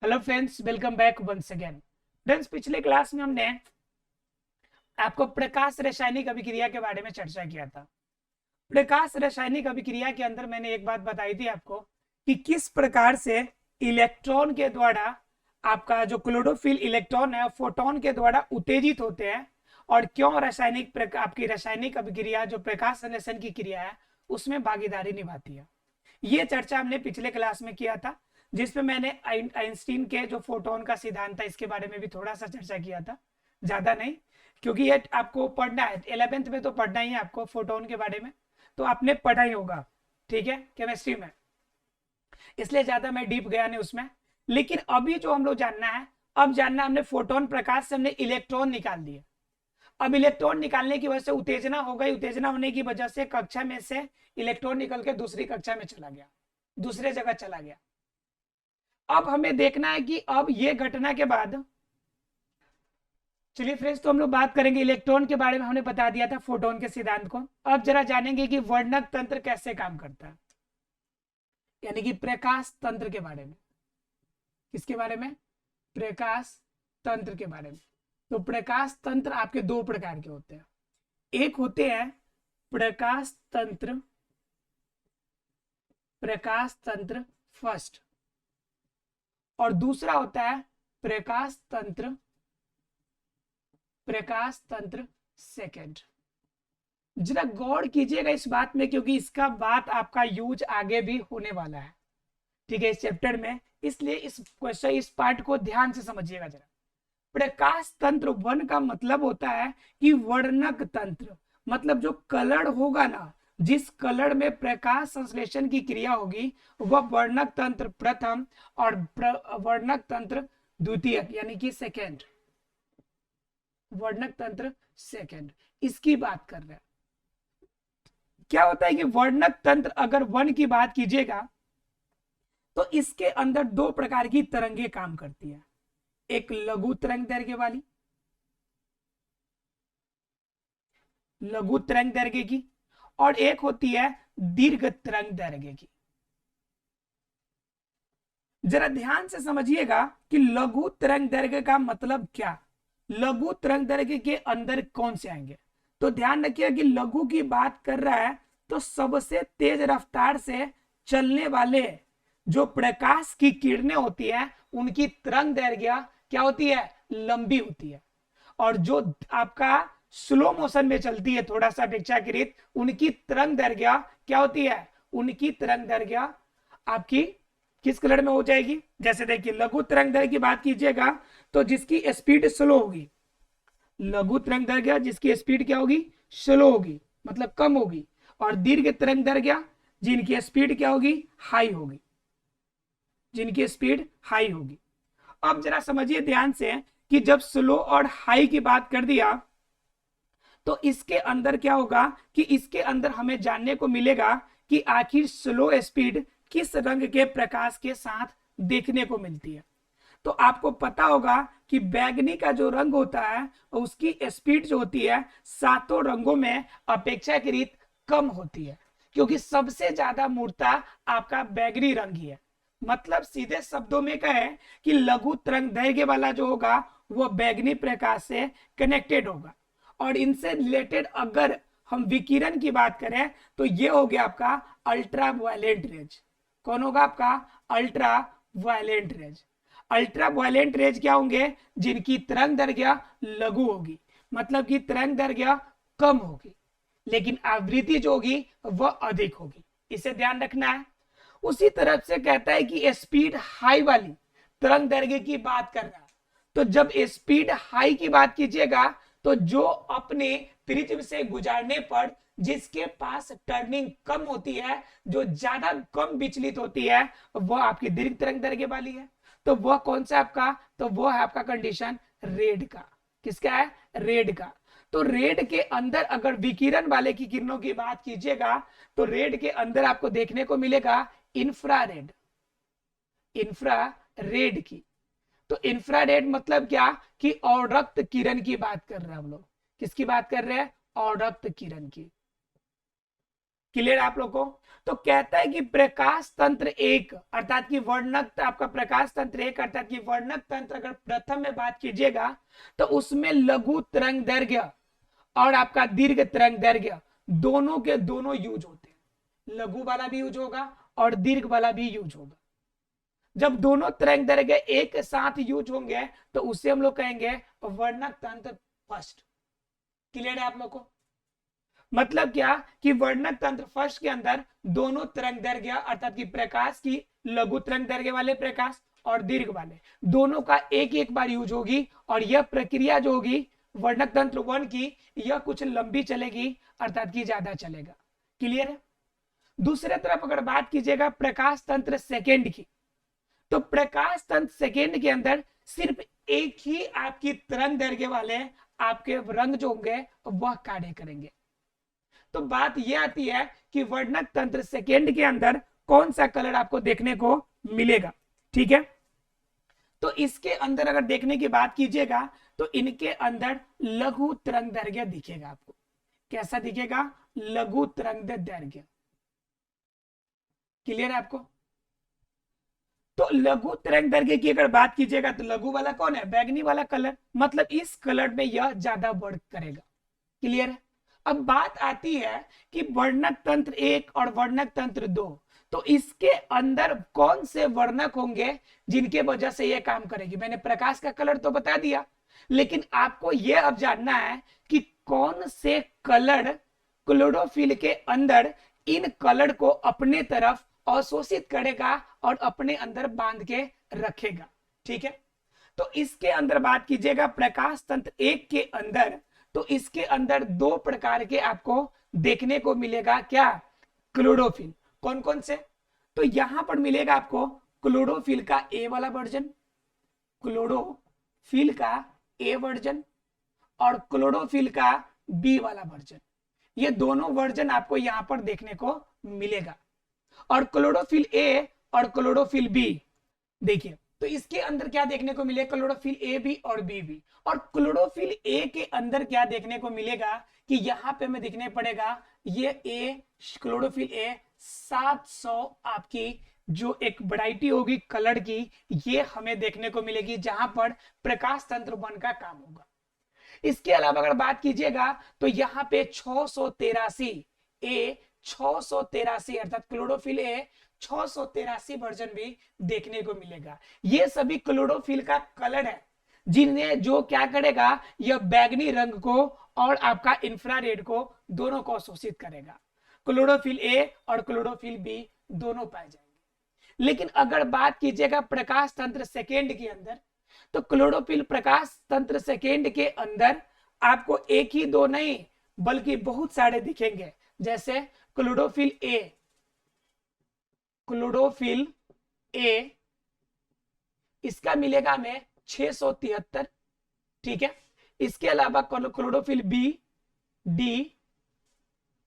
Hello friends, welcome back once again. Friends, पिछले class में हमने आपको प्रकाश रासायनिक अभिक्रिया के बारे में चर्चा किया था। प्रकाश रासायनिक अभिक्रिया के अंदर मैंने एक बात बताई थी आपको कि किस प्रकार से इलेक्ट्रॉन के द्वारा आपका जो क्लोरोफिल इलेक्ट्रॉन है फोटोन के द्वारा उत्तेजित होते हैं और क्यों आपकी रासायनिक अभिक्रिया जो प्रकाश संश्लेषण की क्रिया है उसमें भागीदारी निभाती है। ये चर्चा हमने पिछले क्लास में किया था, जिसमें मैंने आइंस्टीन के जो फोटोन का सिद्धांत था इसके बारे में भी थोड़ा सा चर्चा किया था, ज्यादा नहीं, क्योंकि ये आपको पढ़ना है 11th में, तो पढ़ना ही है आपको फोटोन के बारे में, तो आपने पढ़ा ही होगा, ठीक है, केमिस्ट्री में, इसलिए ज्यादा मैं डीप गया नहीं उसमें। लेकिन अभी जो हम लोग जानना है, अब जानना हमने फोटोन प्रकाश से हमने इलेक्ट्रॉन निकाल दिए। अब इलेक्ट्रॉन निकालने की वजह से उत्तेजना हो गई, उत्तेजना होने की वजह से कक्षा में से इलेक्ट्रॉन निकल के दूसरी कक्षा में चला गया, दूसरे जगह चला गया। अब हमें देखना है कि अब ये घटना के बाद, चलिए फ्रेंड्स, तो हम लोग बात करेंगे इलेक्ट्रॉन के बारे में, हमने बता दिया था फोटोन के सिद्धांत को। अब जरा जानेंगे कि वर्णक तंत्र कैसे काम करता है, यानी कि प्रकाश तंत्र के बारे में। किसके बारे में? प्रकाश तंत्र के बारे में। तो प्रकाश तंत्र आपके दो प्रकार के होते हैं। एक होते हैं प्रकाश तंत्र, प्रकाश तंत्र फर्स्ट, और दूसरा होता है प्रकाश तंत्र, प्रकाश तंत्र सेकंड। जरा गौर कीजिएगा इस बात में, क्योंकि इसका बात आपका यूज आगे भी होने वाला है, ठीक है, इस चैप्टर में, इसलिए इस क्वेश्चन, इस पार्ट को ध्यान से समझिएगा जरा। प्रकाश तंत्र वन का मतलब होता है कि वर्णक तंत्र, मतलब जो कलर होगा ना, जिस कलर में प्रकाश संश्लेषण की क्रिया होगी वह वर्णक तंत्र प्रथम और वर्णक तंत्र द्वितीय, यानी कि सेकेंड। वर्णक तंत्र सेकेंड, इसकी बात कर रहे हैं। क्या होता है कि वर्णक तंत्र अगर वन की बात कीजिएगा तो इसके अंदर दो प्रकार की तरंगे काम करती है। एक लघु तरंग दैर्घ्य वाली, लघु तरंग दैर्घ्य की, और एक होती है दीर्घ तरंग दैर्घ्य की। जरा ध्यान से समझिएगा कि लघु तरंग दैर्घ्य का मतलब क्या, लघु तरंग दैर्घ्य के अंदर कौन से आएंगे। तो ध्यान रखिएगा कि लघु की बात कर रहा है तो सबसे तेज रफ्तार से चलने वाले जो प्रकाश की किरणें होती है उनकी तरंग दैर्घ्य क्या होती है? लंबी होती है। और जो आपका स्लो मोशन में चलती है, थोड़ा सा अपेक्षाकृत, उनकी तरंग दैर्घ्य क्या होती है? उनकी तरंग दैर्घ्य आपकी किस कलर में हो जाएगी? जैसे देखिए, लघु तरंग दैर्घ्य की बात कीजिएगा तो जिसकी स्पीड स्लो होगी, लघु तरंग दैर्घ्य जिसकी स्पीड क्या होगी? स्लो होगी, मतलब कम होगी। और दीर्घ तरंग दैर्घ्य जिनकी स्पीड क्या होगी? हाई होगी, जिनकी स्पीड हाई होगी। अब जरा समझिए ध्यान से कि जब स्लो और हाई की बात कर दिया तो इसके अंदर क्या होगा कि इसके अंदर हमें जानने को मिलेगा कि आखिर स्लो स्पीड किस रंग के प्रकाश के साथ देखने को मिलती है। तो आपको पता होगा कि बैगनी का जो रंग होता है उसकी स्पीड जो होती है सातों रंगों में अपेक्षाकृत कम होती है, क्योंकि सबसे ज्यादा मूर्ता आपका बैगनी रंग ही है। मतलब सीधे शब्दों में कहे कि लघु तरंग दैर्घ्य वाला जो होगा वो बैगनी प्रकाश से कनेक्टेड होगा। और इनसे रिलेटेड अगर हम विकिरण की बात करें तो ये हो गया आपका अल्ट्रा वायलेंट रेज। कौन होगा आपका? Ultra violet rays. Ultra violet rays क्या होंगे? जिनकी तरंग दैर्घ्य लघु होगी, मतलब कि तरंग दैर्घ्य कम होगी, लेकिन आवृत्ति जो होगी वह अधिक होगी। इसे ध्यान रखना है। उसी तरफ से कहता है कि स्पीड हाई वाली तरंग दैर्घ्य की बात कर रहा है। तो जब स्पीड हाई की बात कीजिएगा तो जो अपने प्रिज्म से गुजारने पर जिसके पास टर्निंग कम होती है, जो ज्यादा कम विचलित होती है, वह आपकी दीर्घ तरंग दैर्घ्य वाली है। तो वह कौन सा आपका? तो वह है आपका कंडीशन रेड का। किसका है? रेड का। तो रेड के अंदर अगर विकिरण वाले की किरणों की बात कीजिएगा तो रेड के अंदर आपको देखने को मिलेगा इंफ्रारेड, इंफ्रारेड की। तो इंफ्रारेड मतलब क्या कि औरक्त किरण की बात कर रहे हैं हम लोग। किसकी बात कर रहे हैं? औरक्त किरण की। क्लियर आप लोग को? तो कहता है कि प्रकाश तंत्र एक अर्थात कि वर्णक आपका प्रकाश तंत्र एक अर्थात कि वर्णक तंत्र अगर प्रथम में बात कीजिएगा तो उसमें लघु तरंग दैर्घ्य और आपका दीर्घ तरंग दैर्घ्य दोनों के दोनों यूज होते हैं। लघु वाला भी यूज होगा और दीर्घ वाला भी यूज होगा। जब दोनों तरंग दैर्घ्य एक साथ यूज होंगे तो उसे हम लोग कहेंगे वर्णक तंत्र फर्स्ट। क्लियर है आप लोग को? मतलब क्या कि वर्णक तंत्र फर्स्ट के अंदर दोनों तरंग दैर्घ्य अर्थात कि प्रकाश की लघु तरंग दैर्घ्य वाले प्रकाश और दीर्घ वाले दोनों का एक एक बार यूज होगी और यह प्रक्रिया जो होगी वर्णक तंत्र वन की यह कुछ लंबी चलेगी अर्थात कि ज्यादा चलेगा। क्लियर है? दूसरे तरफ अगर बात कीजिएगा प्रकाश तंत्र सेकेंड की, तो प्रकाश तंत्र सेकेंड के अंदर सिर्फ एक ही आपकी तरंग दैर्घ्य वाले आपके रंग जो होंगे वह कार्य करेंगे। तो बात यह आती है कि वर्णक तंत्र सेकेंड के अंदर कौन सा कलर आपको देखने को मिलेगा। ठीक है, तो इसके अंदर अगर देखने की बात कीजिएगा तो इनके अंदर लघु तरंग दैर्घ्य दिखेगा आपको। कैसा दिखेगा? लघु तरंग दैर्घ्य। क्लियर है आपको? तो लघु तरंग दैर्घ्य की अगर बात कीजिएगा तो लघु वाला कौन है? बैगनी वाला कलर, मतलब इस कलर में यह ज्यादा वर्क करेगा। क्लियर है? अब बात आती है कि वर्णक तंत्र एक और वर्णक तंत्र दो, तो इसके अंदर कौन से वर्णक होंगे जिनके वजह से यह काम करेगी। मैंने प्रकाश का कलर तो बता दिया, लेकिन आपको यह अब जानना है कि कौन से कलर क्लोरोफिल के अंदर इन कलर को अपने तरफ अवशोषित करेगा और अपने अंदर बांध के रखेगा। ठीक है, तो इसके अंदर बात कीजिएगा प्रकाश तंत्र एक के अंदर, तो इसके अंदर दो प्रकार के आपको देखने को मिलेगा। क्या? क्लोरोफिल। कौन कौन से? तो यहां पर मिलेगा आपको क्लोरोफिल का ए वाला वर्जन, क्लोरोफिल का ए वर्जन और क्लोरोफिल का बी वाला वर्जन। ये दोनों वर्जन आपको यहां पर देखने को मिलेगा। और क्लोरोफिल ए और क्लोरोफिल बी देखिए, तो इसके अंदर क्या देखने को मिलेगा? क्लोरोफिल ए भी और बी भी। और क्लोरोफिल ए के अंदर क्या देखने को मिलेगा कि यहां पे हमें दिखने पड़ेगा ये ए क्लोरोफिल ए 700 आपकी जो एक वैरायटी होगी कलर की ये हमें देखने को मिलेगी जहां पर प्रकाश तंत्र वन का काम होगा। इसके अलावा अगर बात कीजिएगा तो यहाँ पे 683 ए 683 अर्थात क्लोरोफिल ए 683 वर्जन भी देखने को मिलेगा। ये सभी क्लोरोफिल का कलर है जिन्हें जो क्या करेगा, यह बैगनी रंग को और आपका इंफ्रारेड को दोनों को अवशोषित करेगा। क्लोरोफिल ए और क्लोरोफिल बी दोनों पाए जाएंगे। लेकिन अगर बात कीजिएगा प्रकाश तंत्र सेकेंड के अंदर, तो क्लोरोफिल प्रकाश तंत्र सेकेंड के अंदर आपको एक ही दो नहीं बल्कि बहुत सारे दिखेंगे। जैसे क्लोरोफिल ए इसका मिलेगा हमें 673। ठीक है, इसके अलावा क्लोरोफिल बी, डी,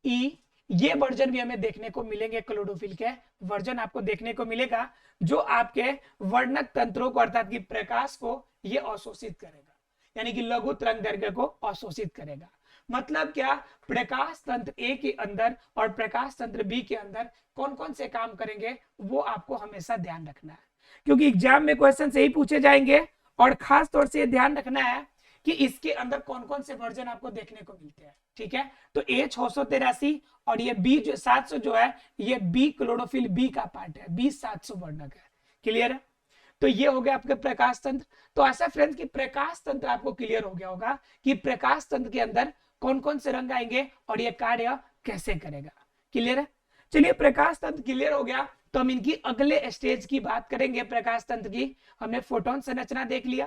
ई ये वर्जन भी हमें देखने को मिलेंगे। क्लोरोफिल के वर्जन आपको देखने को मिलेगा जो आपके वर्णक तंत्रों को अर्थात कि प्रकाश को ये अवशोषित करेगा, यानी कि लघु तरंग दैर्घ्य को अवशोषित करेगा। मतलब क्या? प्रकाश तंत्र ए के अंदर और प्रकाश तंत्र बी के अंदर कौन कौन से काम करेंगे वो आपको हमेशा ध्यान रखना है, क्योंकि एग्जाम में क्वेश्चन से ही पूछे जाएंगे। और खास तौर से ध्यान रखना है कि इसके अंदर कौन कौन से वर्जन आपको देखने को मिलते हैं। ठीक है, तो ए 683 और ये बी जो 700 जो है ये बी क्लोरोफिल बी का पार्ट है, बी 700 वर्णक है। क्लियर है? तो ये हो गया आपके प्रकाश तंत्र। तो ऐसा फ्रेंड्स कि प्रकाश तंत्र आपको क्लियर हो गया होगा कि प्रकाश तंत्र के अंदर कौन कौन से रंग आएंगे और ये कार्य कैसे करेगा। क्लियर है? चलिए, प्रकाश तंत्र क्लियर हो गया तो हम इनकी अगले स्टेज की बात करेंगे। प्रकाश तंत्र की हमने फोटोन संरचना देख लिया,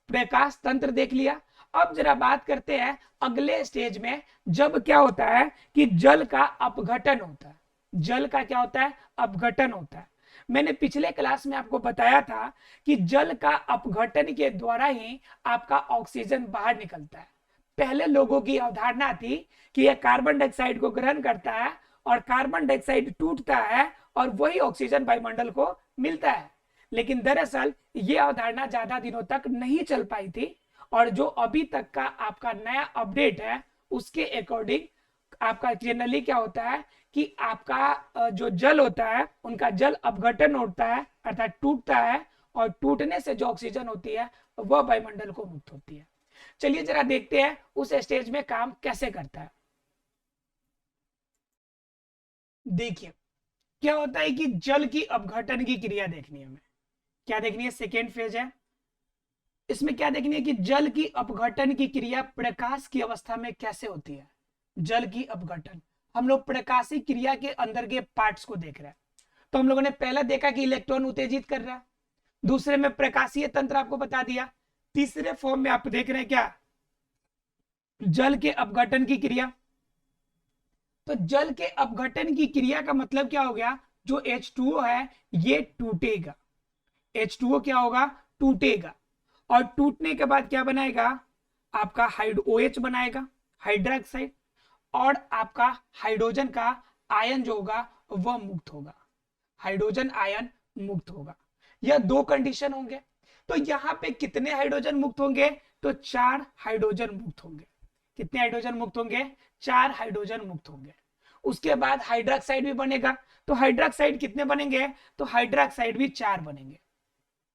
प्रकाश तंत्र देख लिया। अब जरा बात करते हैं अगले स्टेज में, जब क्या होता है कि जल का अपघटन होता है। जल का क्या होता है? अपघटन होता है। मैंने पिछले क्लास में आपको बताया था कि जल का अपघटन के द्वारा ही आपका ऑक्सीजन बाहर निकलता है। पहले लोगों की अवधारणा थी कि यह कार्बन डाइऑक्साइड को ग्रहण करता है और कार्बन डाइऑक्साइड टूटता है और वही ऑक्सीजन वायुमंडल को मिलता है। लेकिन दरअसल ये अवधारणा ज्यादा दिनों तक नहीं चल पाई थी और जो अभी तक का आपका नया अपडेट है उसके अकॉर्डिंग आपका जनरली क्या होता है कि आपका जो जल होता है उनका जल अपघटन होता है अर्थात टूटता है, और टूटने से जो ऑक्सीजन होती है वह वायुमंडल को मुक्त होती है। चलिए जरा देखते हैं उस स्टेज में काम कैसे करता है। देखिए क्या होता है कि जल की अपघटन की क्रिया देखनी है हमें। क्या देखनी है? सेकेंड फेज है। इसमें क्या देखनी है कि जल की अपघटन की क्रिया प्रकाश की अवस्था में कैसे होती है। जल की अपघटन, हम लोग प्रकाशी क्रिया के अंदर के पार्ट्स को देख रहे हैं। तो हम लोगों ने पहला देखा कि इलेक्ट्रॉन उत्तेजित कर रहा है, दूसरे में प्रकाशीय तंत्र आपको बता दिया, तीसरे फॉर्म में आप देख रहे हैं क्या? जल के अपघटन की क्रिया। तो जल के अपघटन की क्रिया का मतलब क्या हो गया? जो H2O है ये टूटेगा। H2O क्या होगा? टूटेगा, और टूटने के बाद क्या बनाएगा? आपका OH बनाएगा, हाइड्रोक्साइड, और आपका हाइड्रोजन का आयन जो होगा वह मुक्त होगा, हाइड्रोजन आयन मुक्त होगा। यह दो कंडीशन होंगे। तो यहां पे कितने हाइड्रोजन मुक्त होंगे? तो 4 हाइड्रोजन मुक्त होंगे। कितने हाइड्रोजन मुक्त होंगे? 4 हाइड्रोजन मुक्त होंगे। उसके बाद हाइड्रोक्साइड भी बनेगा। तो हाइड्रोक्साइड कितने बनेंगे? तो हाइड्रोक्साइड भी 4 बनेंगे।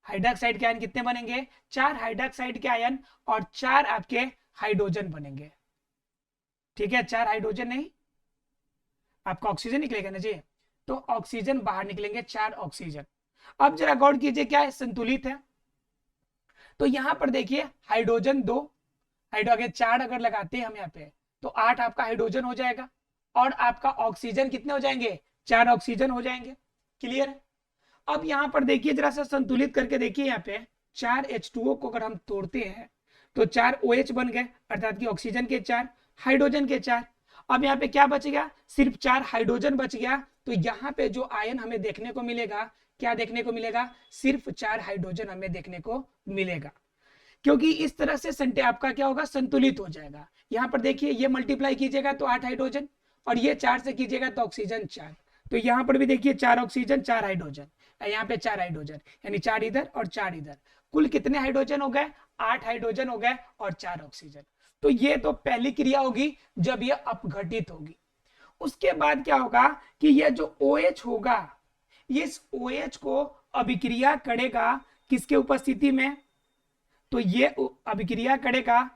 हाइड्रोक्साइड के आयन कितने बनेंगे? 4 हाइड्रोक्साइड के आयन और 4 आपके हाइड्रोजन बनेंगे। ठीक है, 4 हाइड्रोजन नहीं, आपका ऑक्सीजन निकलेगा ना जी, तो ऑक्सीजन बाहर निकलेंगे, 4 ऑक्सीजन। अब जरा गौर कीजिए क्या है? संतुलित है। तो यहां पर देखिए हाइड्रोजन 2, हाइड्रोजन 4 अगर लगाते हैं हम यहाँ पे तो 8 आपका हाइड्रोजन हो जाएगा, और आपका ऑक्सीजन कितने हो जाएंगे? 4 ऑक्सीजन हो जाएंगे। क्लियर है? अब यहां पर देखिए जरा सा संतुलित करके देखिए, यहाँ पे 4 H2O को अगर हम तोड़ते हैं तो 4 OH बन गए, अर्थात कि ऑक्सीजन के 4, हाइड्रोजन के 4। अब यहाँ पे क्या बच गया? सिर्फ 4 हाइड्रोजन बच गया। तो यहाँ पे जो आयन हमें देखने को मिलेगा, क्या देखने को मिलेगा? सिर्फ 4 हाइड्रोजन हमें देखने को मिलेगा, क्योंकि इस तरह से संटे आपका क्या होगा? संतुलित हो जाएगा। यहाँ पर देखिए ये मल्टीप्लाई कीजिएगा तो 8 हाइड्रोजन, और ये 4 से कीजिएगा तो ऑक्सीजन 4। तो यहाँ पर भी देखिए 4 ऑक्सीजन 4 हाइड्रोजन, यहाँ पे 4 हाइड्रोजन, यानी 4 इधर और 4 इधर। कुल कितने हाइड्रोजन हो गए? 8 हाइड्रोजन हो गए और 4 ऑक्सीजन। तो ये तो पहली क्रिया होगी जब ये अपघटित होगी। उसके बाद क्या होगा कि ये जो OH होगा, इस OH को अभिक्रिया करेगा किसके उपस्थिति में? तो ये अभिक्रिया करेगा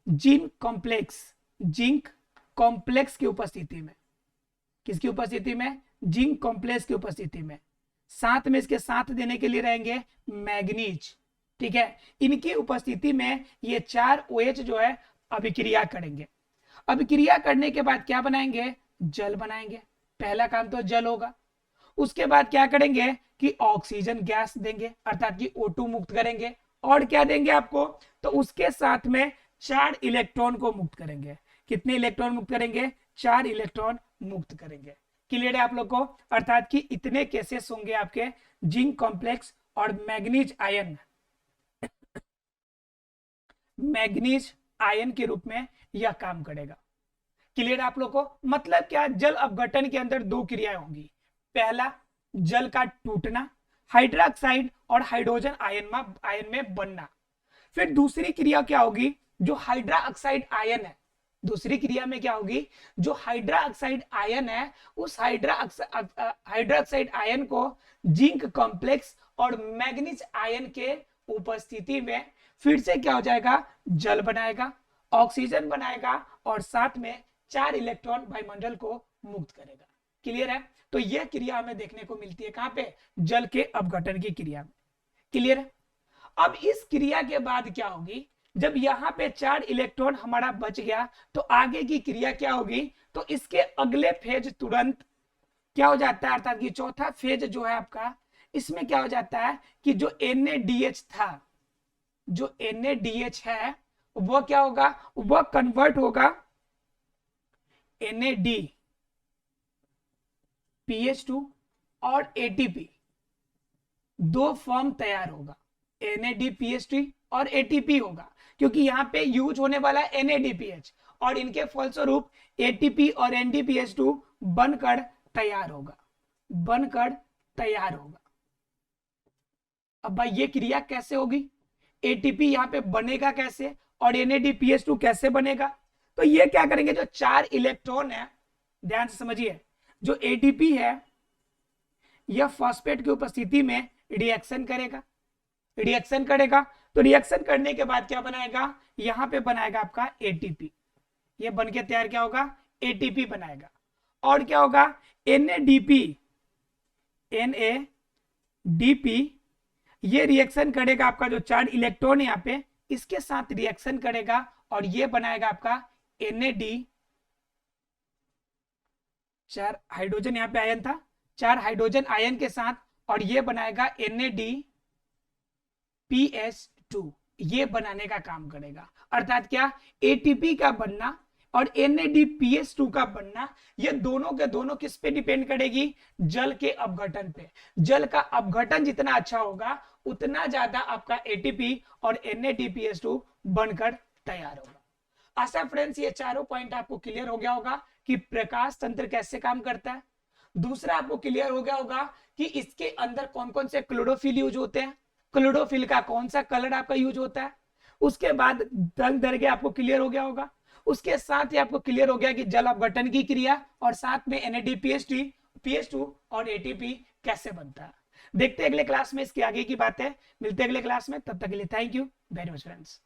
जिंक कॉम्प्लेक्स, जिंक कॉम्प्लेक्स की उपस्थिति में। किसकी उपस्थिति में? जिंक कॉम्प्लेक्स की उपस्थिति में। साथ में इसके साथ देने के लिए रहेंगे मैग्नीज। ठीक है, इनकी उपस्थिति में ये 4 OH जो है अभिक्रिया करेंगे। अभिक्रिया करने के बाद क्या बनाएंगे? जल बनाएंगे। पहला काम तो जल होगा। उसके बाद क्या करेंगे कि ऑक्सीजन गैस देंगे, अर्थात कि O2 मुक्त करेंगे, और क्या देंगे आपको? तो उसके साथ में 4 इलेक्ट्रॉन को मुक्त करेंगे। कितने इलेक्ट्रॉन मुक्त करेंगे? 4 इलेक्ट्रॉन मुक्त करेंगे। क्लियर है आप लोग को? अर्थात कि इतने केसेस होंगे आपके जिंक कॉम्प्लेक्स और मैग्नीज आयन, मैग्नीज आयन के रूप में यह काम करेगा। क्लियर है आप लोग को? मतलब क्या? जल अपघटन के अंदर दो क्रियाएं होंगी। पहला जल का टूटना, हाइड्रोक्साइड और हाइड्रोजन आयन में बनना। फिर दूसरी क्रिया क्या होगी? जो हाइड्रोक्साइड आयन है, दूसरी क्रिया में क्या होगी? जो हाइड्रोक्साइड आयन है उस हाइड्रोक्साइड आयन को जिंक कॉम्प्लेक्स और मैग्नीज आयन के उपस्थिति में फिर से क्या हो जाएगा? जल बनाएगा, ऑक्सीजन बनाएगा, और साथ में 4 इलेक्ट्रॉन वायुमंडल को मुक्त करेगा। क्लियर है? तो यह क्रिया हमें देखने को मिलती है कहां पे? जल के अपघटन की क्रिया में। क्लियर है? अब इस क्रिया के बाद क्या होगी? जब यहां पे 4 इलेक्ट्रॉन हमारा बच गया तो आगे की क्रिया क्या होगी? तो इसके अगले फेज तुरंत क्या हो जाता है? अर्थात कि चौथा फेज जो है आपका, इसमें क्या हो जाता है कि जो NaDH था, जो NaDH है वह क्या होगा? वह कन्वर्ट होगा NADPH2 और ATP, दो फॉर्म तैयार होगा। NADPH2 और ATP होगा, क्योंकि यहां पे यूज होने वाला है NADPH, और इनके फलस्वरूप ATP और NDPH2 बनकर तैयार होगा, बनकर तैयार होगा। अब भाई ये क्रिया कैसे होगी? ATP यहां पे बनेगा कैसे और NADPH2 कैसे बनेगा? तो ये क्या करेंगे? जो 4 इलेक्ट्रॉन है ध्यान से समझिए, जो एटीपी है यह फॉस्फेट की उपस्थिति में रिएक्शन करेगा, रिएक्शन करेगा। तो रिएक्शन करने के बाद क्या बनाएगा, यहां पे बनाएगा आपका एटीपी, ये बन के तैयार क्या होगा, एटीपी बनाएगा। और क्या होगा, एनएडीपी, एनएडीपी ये रिएक्शन करेगा आपका जो चार्ज इलेक्ट्रॉन यहाँ पे इसके साथ रिएक्शन करेगा और ये बनाएगा आपका एनएडी, 4 हाइड्रोजन यहाँ पे आयन था, 4 हाइड्रोजन आयन के साथ, और ये बनाएगा NADPH2, ये बनाने का काम करेगा। अर्थात क्या, एटीपी का बनना और NADPH2 का बनना, ये दोनों के दोनों किस पे डिपेंड करेगी, जल के अपघटन पे। जल का अपघटन जितना अच्छा होगा उतना ज्यादा आपका एटीपी और NADPH2 बनकर तैयार होगा। आशा फ्रेंड्स ये चारों पॉइंट आपको क्लियर हो गया होगा कि प्रकाश तंत्र कैसे काम करता है। दूसरा आपको क्लियर हो गया होगा कि इसके अंदर कौन कौन से क्लोरोफिल यूज होते हैं, क्लोरोफिल का कौन सा कलर आपका यूज होता है। उसके बाद रंग दैर्घ्य आपको क्लियर हो गया होगा। उसके साथ ही आपको क्लियर हो गया कि जल अपघटन की क्रिया और साथ में NADPH2 और ATP कैसे बनता है। देखते हैं अगले क्लास में इसके आगे की बातें, मिलते हैं अगले क्लास में, तब तक के लिए thank you very much friends.